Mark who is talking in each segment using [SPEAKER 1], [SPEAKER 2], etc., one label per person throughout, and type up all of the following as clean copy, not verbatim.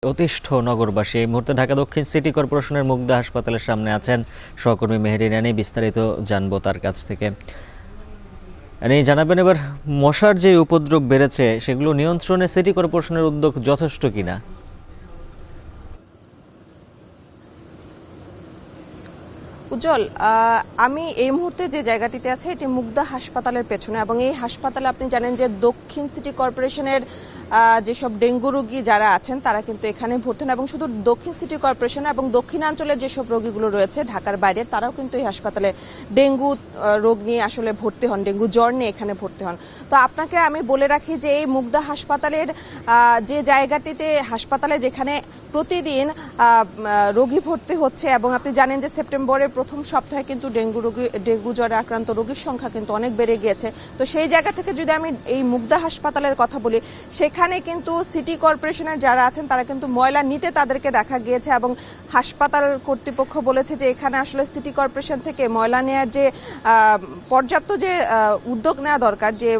[SPEAKER 1] অতিষ্ঠ নগরবাসী। এই মুহূর্তে ঢাকা দক্ষিণ সিটি কর্পোরেশনের মুগদা হাসপাতালের সামনে আছেন সহকর্মী মেহেরী রানী। বিস্তারিত জানবো তার কাছ থেকে। জানাবেন এবার মশার যে উপদ্রব বেড়েছে সেগুলো নিয়ন্ত্রণে সিটি কর্পোরেশনের উদ্যোগ যথেষ্ট কিনা?
[SPEAKER 2] উজ্জ্বল, আমি এই মুহূর্তে যে জায়গাটিতে আছে এটি মুগদা হাসপাতালের পেছনে, এবং এই হাসপাতালে আপনি জানেন যে দক্ষিণ সিটি কর্পোরেশনের যেসব ডেঙ্গু রোগী যারা আছেন তারা কিন্তু এখানে ভর্তি হন, এবং শুধু দক্ষিণ সিটি কর্পোরেশন এবং দক্ষিণাঞ্চলের যেসব রোগীগুলো রয়েছে ঢাকার বাইরে তারাও কিন্তু এই হাসপাতালে ডেঙ্গু রোগ নিয়ে আসলে ভর্তি হন, ডেঙ্গু জ্বর নিয়ে এখানে ভর্তি হন। তো আপনাকে আমি বলে রাখি যে এই মুগদা হাসপাতালের যে জায়গাটিতে হাসপাতালে যেখানে প্রতিদিন রোগী ভর্তি হচ্ছে, এবং আপনি জানেন যে সেপ্টেম্বরের প্রথম সপ্তাহে কিন্তু ডেঙ্গু জ্বরে আক্রান্ত রোগীর সংখ্যা কিন্তু অনেক বেড়ে গিয়েছে। তো সেই জায়গা থেকে যদি আমি এই মুগদা হাসপাতালের কথা বলি, সেখানে কিন্তু সিটি কর্পোরেশনের যারা আছেন তারা কিন্তু ময়লা নিতে তাদেরকে দেখা গিয়েছে, এবং হাসপাতাল কর্তৃপক্ষ বলেছে যে এখানে আসলে সিটি কর্পোরেশন থেকে ময়লা নেওয়ার যে পর্যাপ্ত যে উদ্যোগ নেওয়া দরকার, যে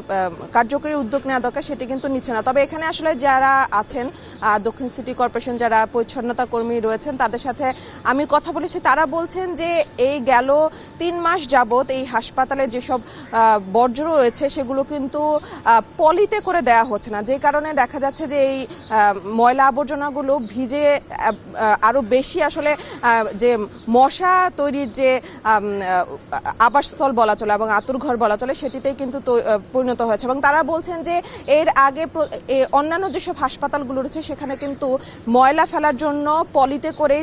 [SPEAKER 2] কার্যকরী উদ্যোগ নেওয়া দরকার সেটি কিন্তু নিচ্ছে না। তবে এখানে আসলে যারা আছেন দক্ষিণ সিটি কর্পোরেশন যারা পরিচ্ছন্নতা কর্মী রয়েছেন তাদের সাথে আমি কথা বলেছি, তারা বলছেন যে এই গেল 3 মাস যাবত এই হাসপাতালে যেসব বর্জ্য রয়েছে সেগুলো কিন্তু পলিতে করে দেওয়া হচ্ছে না, যে কারণে দেখা যাচ্ছে যে এই ময়লা আবর্জনাগুলো ভিজে আরো বেশি আসলে যে মশা তৈরির যে আবাসস্থল বলা চলে এবং আতুরঘর বলা চলে সেটিতেই কিন্তু পরিণত হয়েছে। এবং তারা বলছেন যে এর আগে অন্যান্য যেসব হাসপাতালগুলো রয়েছে সেখানে কিন্তু ময়লা ফেলার জন্য পলিতে করে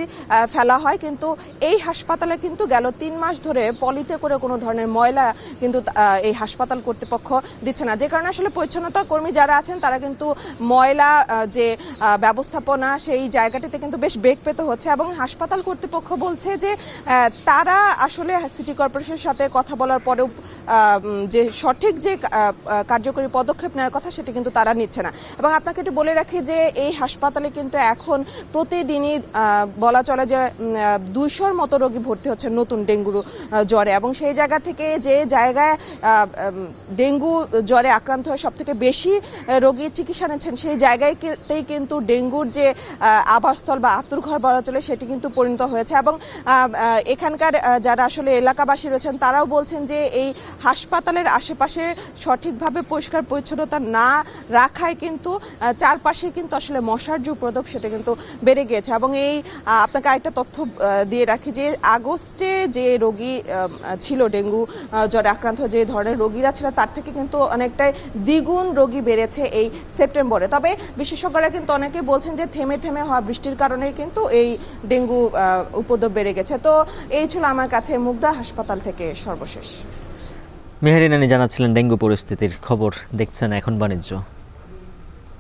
[SPEAKER 2] ফেলা হয়, কিন্তু এই হাসপাতালে কিন্তু গেল 3 মাস ধরে পলিতে করে কোনো ধরনের ময়লা কিন্তু এই হাসপাতাল কর্তৃপক্ষ দিচ্ছে না, যে কারণে আসলে পরিচ্ছন্নতা কর্মী যারা আছেন তারা কিন্তু ময়লা যে ব্যবস্থাপনা সেই জায়গাটিতে কিন্তু বেশ বেগ পেতে হচ্ছে। এবং হাসপাতাল কর্তৃপক্ষ বলছে যে তারা আসলে সিটি কর্পোরেশনের সাথে কথা বলার পরেও যে সঠিক যে কার্যকরী পদক্ষেপ নেওয়ার কথা সেটি কিন্তু তারা নিচ্ছে না। এবং আপনাকে একটু বলে রাখি যে এই হাসপাতালে কিন্তু এখন প্রতিদিনই বলা চলে যে 200-র মতো রোগী ভর্তি হচ্ছে নতুন ডেঙ্গু জ্বরে, এবং সেই জায়গা থেকে যে জায়গায় ডেঙ্গু জ্বরে আক্রান্ত হয়ে সব থেকে বেশি রোগী চিকিৎসা নিচ্ছেন সেই জায়গাতেই কিন্তু ডেঙ্গুর যে আবাসস্থল বা আতুরঘর বলা চলে সেটি কিন্তু পরিণত হয়েছে। এবং এখানকার যারা আসলে এলাকাবাসী রয়েছেন তারাও বলছেন যে এই হাসপাতালের আশেপাশে সঠিকভাবে পরিষ্কার পরিচ্ছন্নতা না রাখায় কিন্তু চারপাশে কিন্তু আসলে মশার যে উপদ্রব সেটা কিন্তু বেড়ে গিয়েছে। এবং এই আপনাকে আরেকটা তথ্য দিয়ে রাখি যে আগস্টে যে রোগী ছিল ডেঙ্গু জ্বরে আক্রান্ত যে ধরনের রোগীরা ছিল তার থেকে কিন্তু অনেকটাই দ্বিগুণ রোগী বেড়েছে এই সেপ্টেম্বরে। তবে বিশেষজ্ঞরা কিন্তু অনেকে বলছেন যে থেমে থেমে হওয়া বৃষ্টির কারণেই কিন্তু এই ডেঙ্গু উপদ্রব বেড়ে গেছে। তো এই ছিল আমার কাছে মুগদা হাসপাতাল থেকে সর্বশেষ।
[SPEAKER 1] মেহেরী রানী জানাচ্ছিলেন ডেঙ্গু পরিস্থিতির খবর। দেখছেন এখন বাণিজ্য।